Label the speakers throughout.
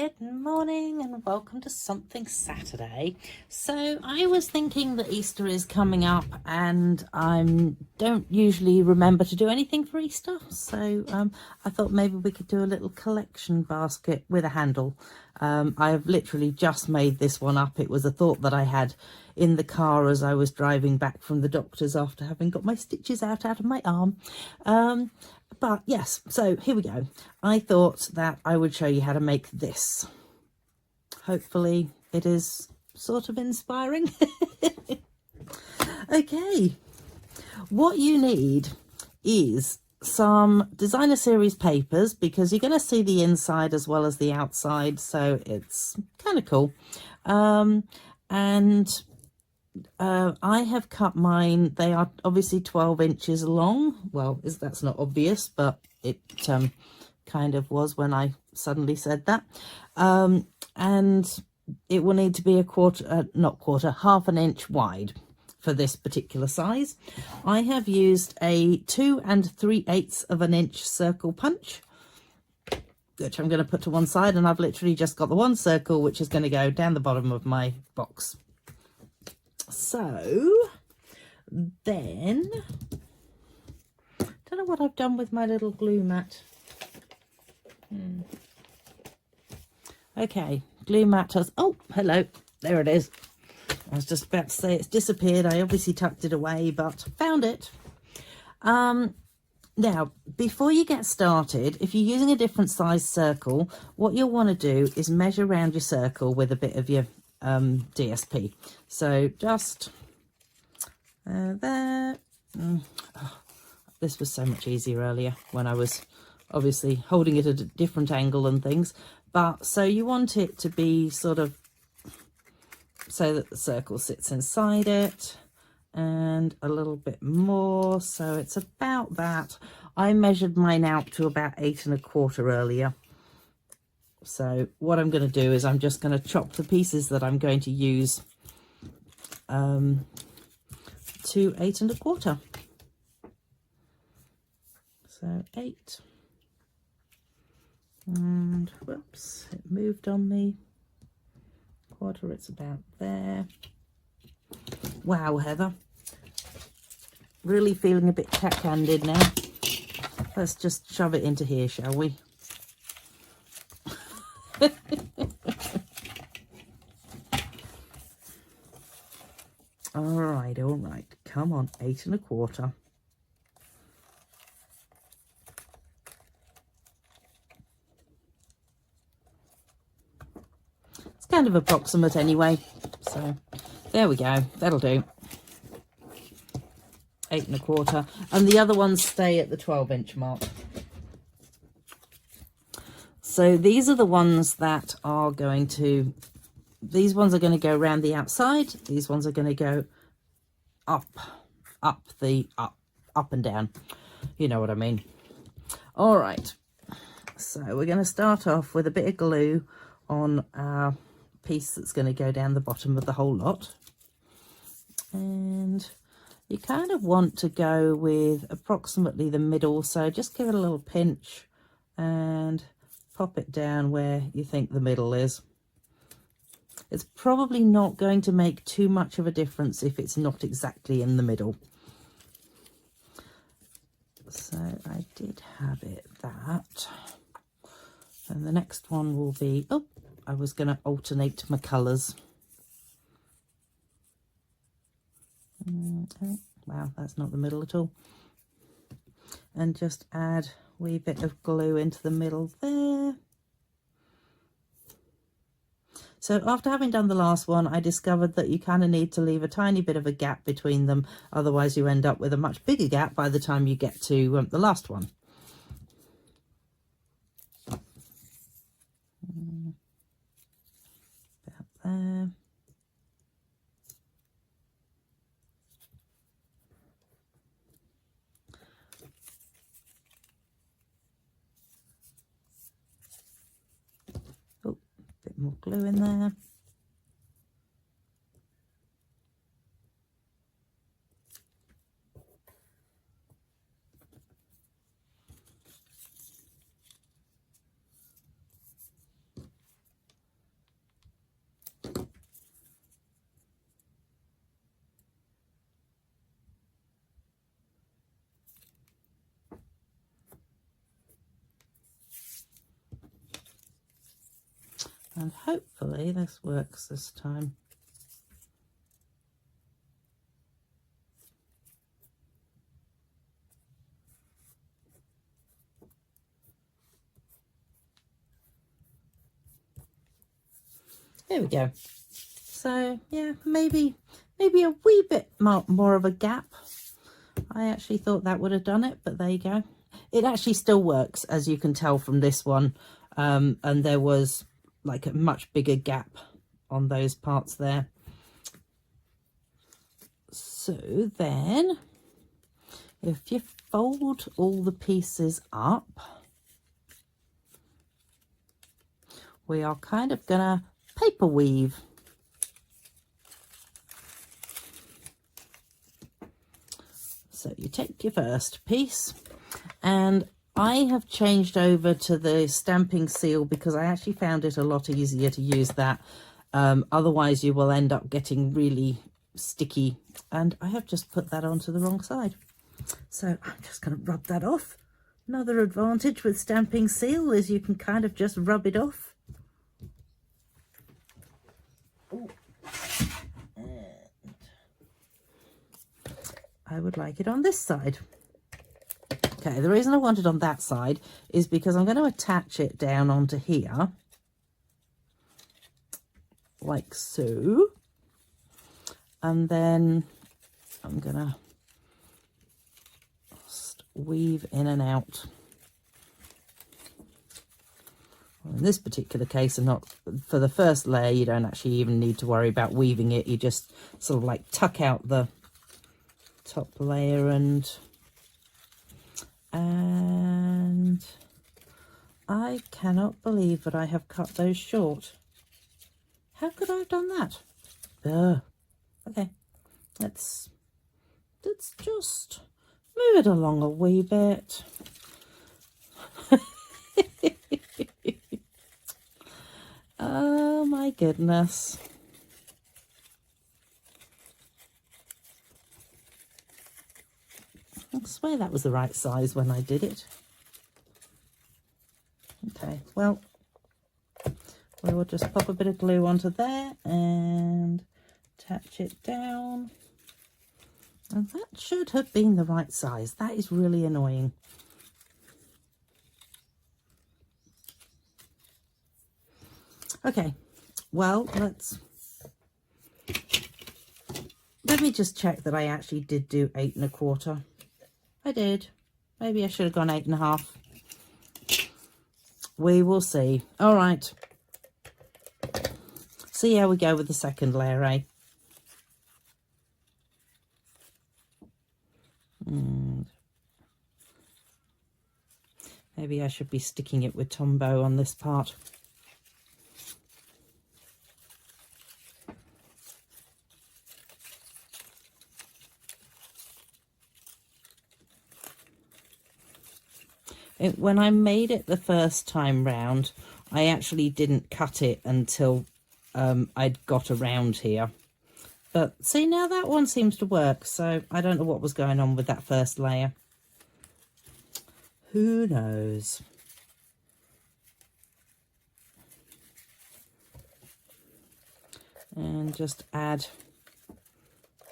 Speaker 1: Good morning and welcome to Something Saturday. So I was thinking that Easter is coming up and I don't usually remember to do anything for Easter. So I thought maybe we could do a little collection basket with a handle. I've literally just made this one up. It was a thought that I had in the car as I was driving back from the doctor's after having got my stitches out of my arm. But yes, so here we go. I thought that I would show you how to make this. Hopefully it is sort of inspiring. Okay, what you need is some designer series papers because you're going to see the inside as well as the outside, so it's kind of cool. I have cut mine. They are obviously 12 inches long. Well, that's not obvious, but it kind of was when I suddenly said that. And it will need to be half an inch wide for this particular size. I have used a 2 3/8 of an inch circle punch, which I'm going to put to one side, and I've literally just got the one circle which is going to go down the bottom of my box. So then, don't know what I've done with my little glue mat. Okay, glue mat has, oh, hello, there it is. I was just about to say it's disappeared. I obviously tucked it away, but found it. Now, before you get started, if you're using a different size circle, what you'll want to do is measure around your circle with a bit of your DSP. So just there. This was so much easier earlier when I was obviously holding it at a different angle and things. But so you want it to be sort of so that the circle sits inside it, and a little bit more, so it's about that. I measured mine out to about 8 1/4 earlier. So what I'm going to do is I'm just going to chop the pieces that I'm going to use to 8 1/4. So 8, and whoops, it moved on me. Quarter, it's about there. Wow, Heather, really feeling a bit cack-handed now. Let's just shove it into here, shall we? All right, come on, 8 1/4. It's kind of approximate anyway, so there we go, that'll do. 8 1/4, and the other ones stay at the 12-inch mark. So these are the ones that are going to, these ones are going to go around the outside. These ones are going to go up and down. You know what I mean. All right. So we're going to start off with a bit of glue on our piece that's going to go down the bottom of the whole lot. And you kind of want to go with approximately the middle. So just give it a little pinch and pop it down where you think the middle is. It's probably not going to make too much of a difference if it's not exactly in the middle. So I did have it that. And the next one will be, oh, I was going to alternate my colours. Okay. Wow, that's not the middle at all. And just add a wee bit of glue into the middle there. So after having done the last one, I discovered that you kind of need to leave a tiny bit of a gap between them. Otherwise, you end up with a much bigger gap by the time you get to the last one. About there. Oh, a bit more glue in there. And hopefully this works this time. There we go. So yeah, maybe a wee bit more of a gap. I actually thought that would have done it, but there you go. It actually still works, as you can tell from this one. And there was like a much bigger gap on those parts there. So then, if you fold all the pieces up, we are kind of gonna paper weave. So you take your first piece, and I have changed over to the stamping seal because I actually found it a lot easier to use that. Otherwise you will end up getting really sticky, and I have just put that onto the wrong side. So I'm just going to rub that off. Another advantage with stamping seal is you can kind of just rub it off. Ooh. I would like it on this side. Okay, the reason I want it on that side is because I'm going to attach it down onto here, like so. And then I'm going to just weave in and out. Well, in this particular case, and not for the first layer, you don't actually even need to worry about weaving it. You just sort of like tuck out the top layer and I cannot believe that I have cut those short. How could I have done that? Ugh. Okay, let's just move it along a wee bit. Oh my goodness. I swear that was the right size when I did it. Okay, well, we will just pop a bit of glue onto there and attach it down. And that should have been the right size. That is really annoying. Okay, well, let me just check that I actually did do 8 1/4. I did. Maybe I should have gone 8 1/2. We will see. All right. See how we go with the second layer, eh? Maybe I should be sticking it with Tombow on this part. When I made it the first time round, I actually didn't cut it until I'd got around here. But see, now that one seems to work, so I don't know what was going on with that first layer. Who knows? And just add a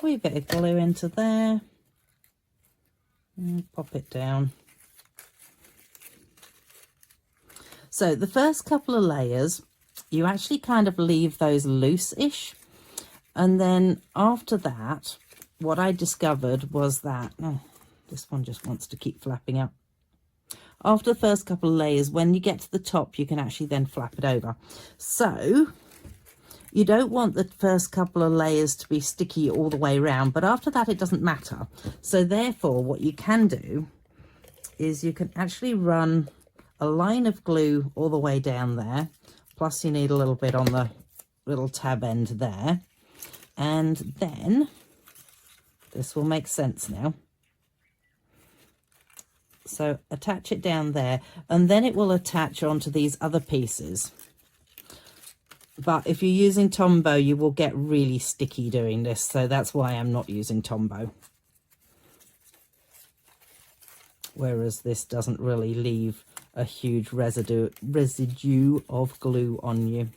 Speaker 1: wee bit of glue into there and pop it down. So the first couple of layers, you actually kind of leave those loose-ish. And then after that, what I discovered was that, oh, this one just wants to keep flapping up. After the first couple of layers, when you get to the top, you can actually then flap it over. So you don't want the first couple of layers to be sticky all the way around, but after that, it doesn't matter. So therefore, what you can do is you can actually run a line of glue all the way down there, plus you need a little bit on the little tab end there, and then this will make sense now. So attach it down there, and then it will attach onto these other pieces. But if you're using Tombow, you will get really sticky doing this, so that's why I'm not using Tombow. Whereas this doesn't really leave a huge residue of glue on you.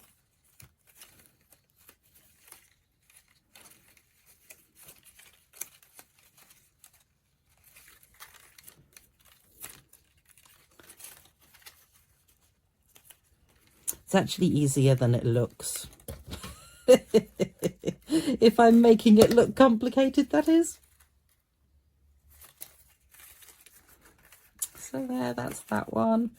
Speaker 1: It's actually easier than it looks. If I'm making it look complicated, that is. So there, that's that one.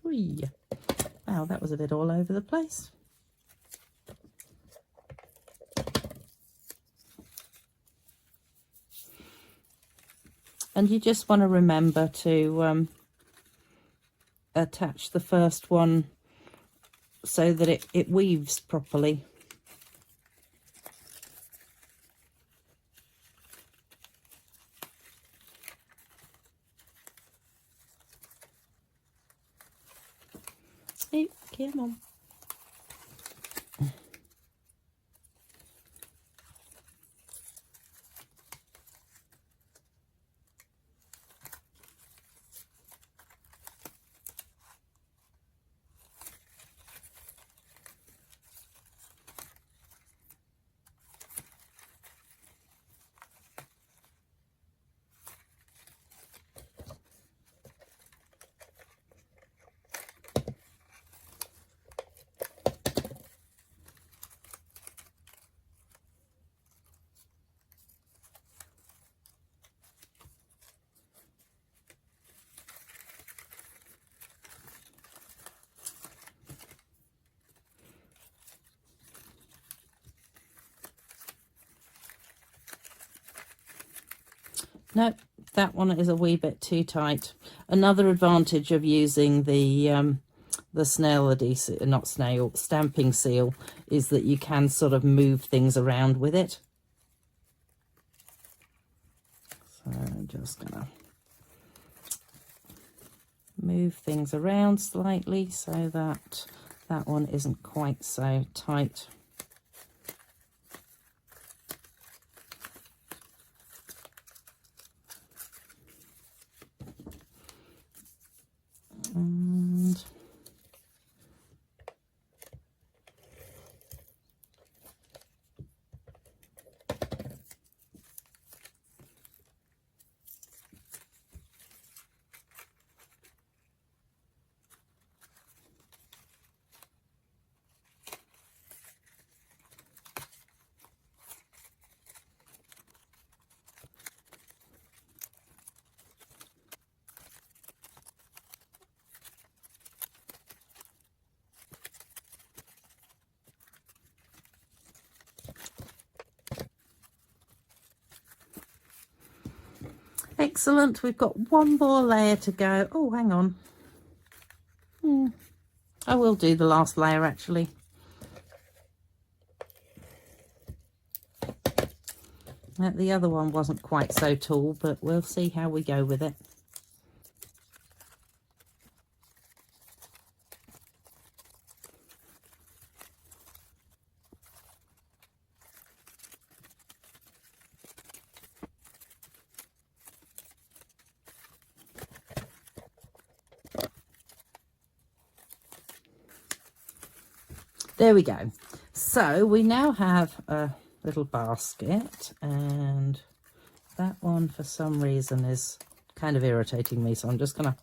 Speaker 1: Whee. Wow, that was a bit all over the place. And you just want to remember to attach the first one so that it weaves properly. Hey, come on. No, that one is a wee bit too tight. Another advantage of using the snail adhesive, not snail, stamping seal, is that you can sort of move things around with it. So I'm just gonna move things around slightly so that that one isn't quite so tight. And excellent, we've got one more layer to go. Oh, hang on. I will do the last layer actually. The other one wasn't quite so tall, but we'll see how we go with it. There we go. So we now have a little basket, and that one for some reason is kind of irritating me, so I'm just gonna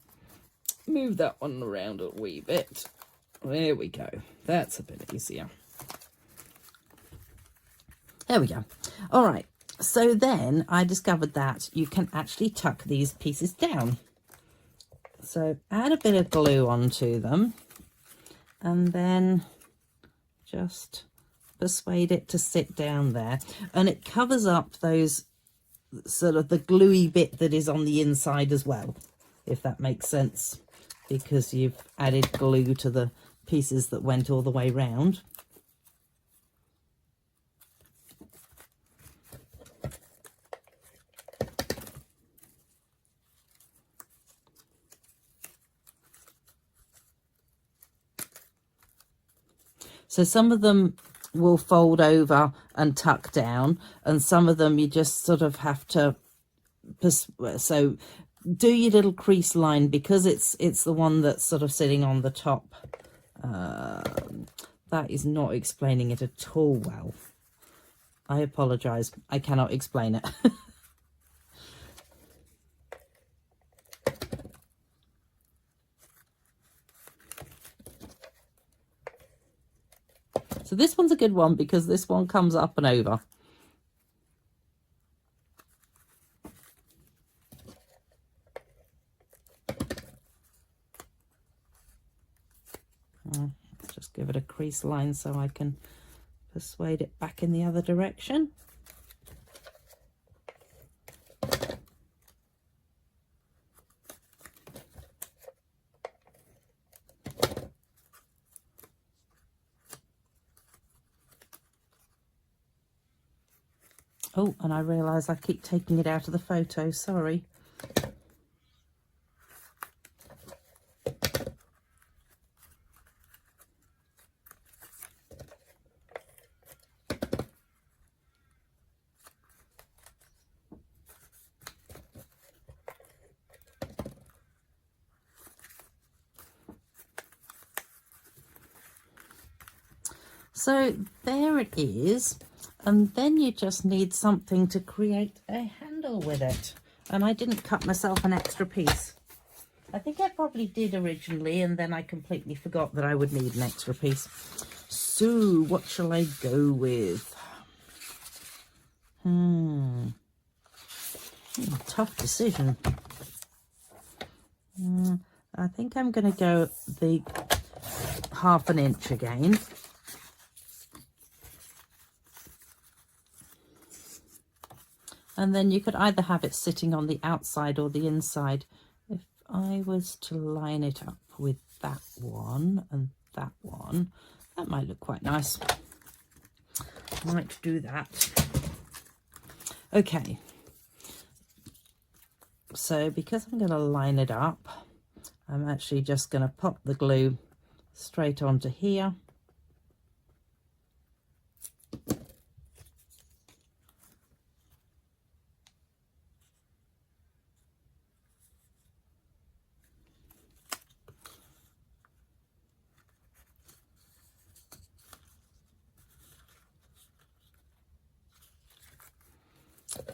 Speaker 1: move that one around a wee bit. There we go. That's a bit easier. There we go. All right. So then I discovered that you can actually tuck these pieces down. So add a bit of glue onto them and then just persuade it to sit down there, and it covers up those sort of the gluey bit that is on the inside as well, if that makes sense, because you've added glue to the pieces that went all the way round. So some of them will fold over and tuck down, and some of them you just sort of have to, so do your little crease line, because it's the one that's sort of sitting on the top. That is not explaining it at all well. I apologize, I cannot explain it. So this one's a good one because this one comes up and over. Just give it a crease line so I can persuade it back in the other direction. Oh, and I realise I keep taking it out of the photo, sorry. So there it is, and then you just need something to create a handle with it. And I didn't cut myself an extra piece. I think I probably did originally, and then I completely forgot that I would need an extra piece. So what shall I go with? Tough decision. I think I'm going to go the 1/2 inch again. And then you could either have it sitting on the outside or the inside. If I was to line it up with that one and that one, that might look quite nice. I might do that. Okay. So because I'm going to line it up, I'm actually just going to pop the glue straight onto here.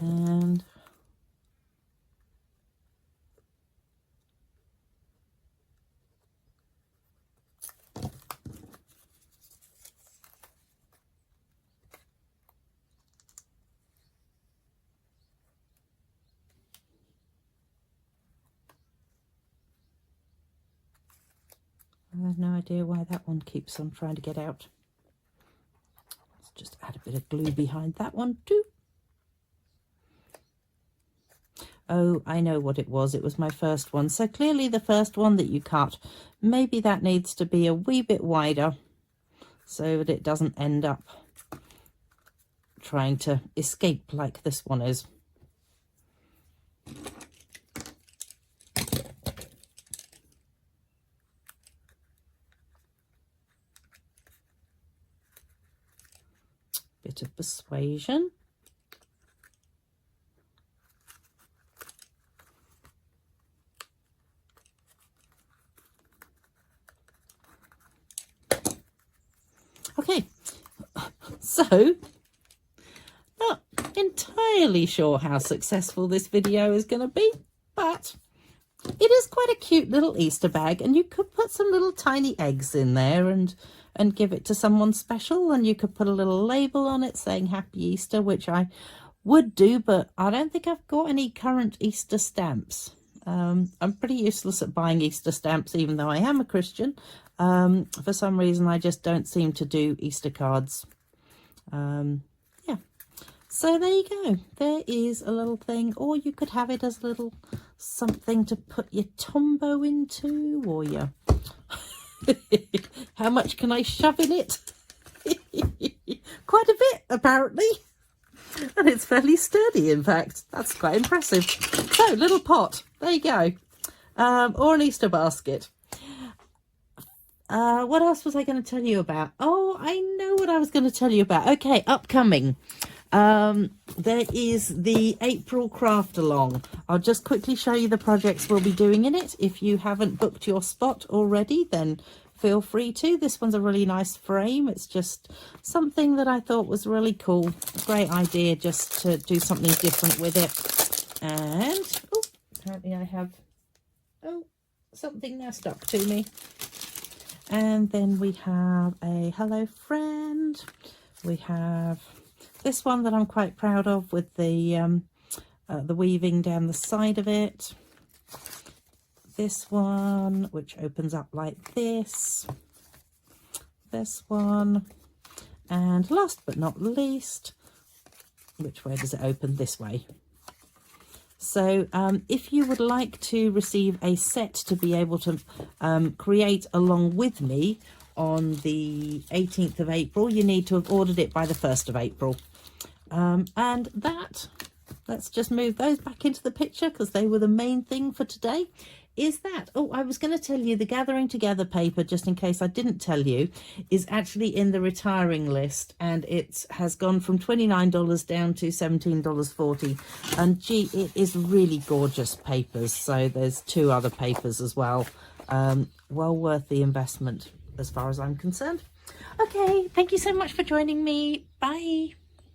Speaker 1: And I have no idea why that one keeps on trying to get out. Let's just add a bit of glue behind that one too. Oh, I know what it was. It was my first one. So clearly the first one that you cut, maybe that needs to be a wee bit wider so that it doesn't end up trying to escape like this one is. Bit of persuasion. Okay, so not entirely sure how successful this video is going to be, but it is quite a cute little Easter bag, and you could put some little tiny eggs in there and give it to someone special, and you could put a little label on it saying Happy Easter, which I would do, but I don't think I've got any current Easter stamps. I'm pretty useless at buying Easter stamps, even though I am a Christian. For some reason, I just don't seem to do Easter cards. Yeah, so there you go. There is a little thing, or you could have it as a little something to put your Tombow into, or your... How much can I shove in it? Quite a bit, apparently. And it's fairly sturdy, in fact. That's quite impressive. So, little pot. There you go. Or an Easter basket. What else was I going to tell you about? Oh, I know what I was going to tell you about. Okay, upcoming. There is the April craft along. I'll just quickly show you the projects we'll be doing in it. If you haven't booked your spot already, then feel free to. This one's a really nice frame. It's just something that I thought was really cool. A great idea just to do something different with it. And, oh, apparently I have, something now stuck to me. And then we have a Hello Friend. We have this one that I'm quite proud of with the weaving down the side of it. This one, which opens up like this. This one. And last but not least, which way does it open? This way. So if you would like to receive a set to be able to create along with me on the 18th of April, you need to have ordered it by the 1st of April. And let's just move those back into the picture because they were the main thing for today. Is that, oh, I was going to tell you the Gathering Together paper, just in case I didn't tell you, is actually in the retiring list, and it has gone from $29 down to $17.40. And gee, it is really gorgeous papers. So there's 2 other papers as well. Well worth the investment as far as I'm concerned. Okay, thank you so much for joining me. Bye.